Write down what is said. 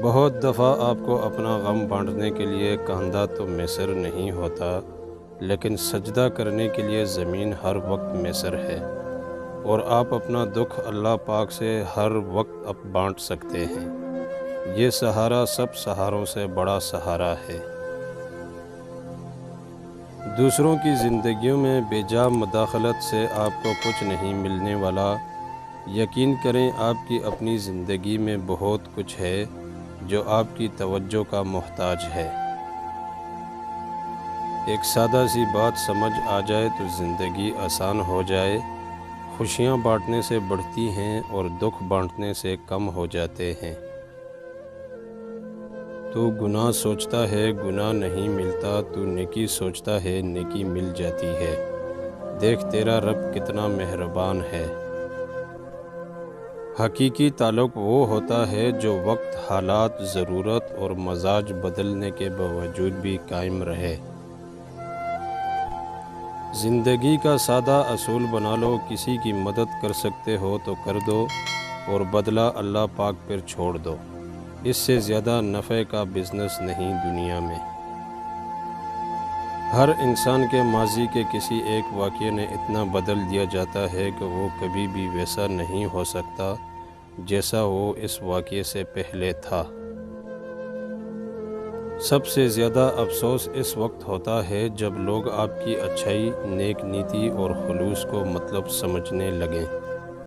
بہت دفعہ آپ کو اپنا غم بانٹنے کے لیے کاندھا تو میسر نہیں ہوتا، لیکن سجدہ کرنے کے لیے زمین ہر وقت میسر ہے، اور آپ اپنا دکھ اللہ پاک سے ہر وقت اب بانٹ سکتے ہیں۔ یہ سہارا سب سہاروں سے بڑا سہارا ہے۔ دوسروں کی زندگیوں میں بے جا مداخلت سے آپ کو کچھ نہیں ملنے والا۔ یقین کریں، آپ کی اپنی زندگی میں بہت کچھ ہے جو آپ کی توجہ کا محتاج ہے۔ ایک سادہ سی بات سمجھ آ جائے تو زندگی آسان ہو جائے۔ خوشیاں بانٹنے سے بڑھتی ہیں اور دکھ بانٹنے سے کم ہو جاتے ہیں۔ تو گناہ سوچتا ہے گناہ نہیں ملتا، تو نیکی سوچتا ہے نیکی مل جاتی ہے۔ دیکھ تیرا رب کتنا مہربان ہے۔ حقیقی تعلق وہ ہوتا ہے جو وقت، حالات، ضرورت اور مزاج بدلنے کے باوجود بھی قائم رہے۔ زندگی کا سادہ اصول بنا لو، کسی کی مدد کر سکتے ہو تو کر دو، اور بدلہ اللہ پاک پر چھوڑ دو۔ اس سے زیادہ نفع کا بزنس نہیں دنیا میں۔ ہر انسان کے ماضی کے کسی ایک واقعے نے اتنا بدل دیا جاتا ہے کہ وہ کبھی بھی ویسا نہیں ہو سکتا جیسا وہ اس واقعے سے پہلے تھا۔ سب سے زیادہ افسوس اس وقت ہوتا ہے جب لوگ آپ کی اچھائی، نیک نیتی اور خلوص کو مطلب سمجھنے لگیں۔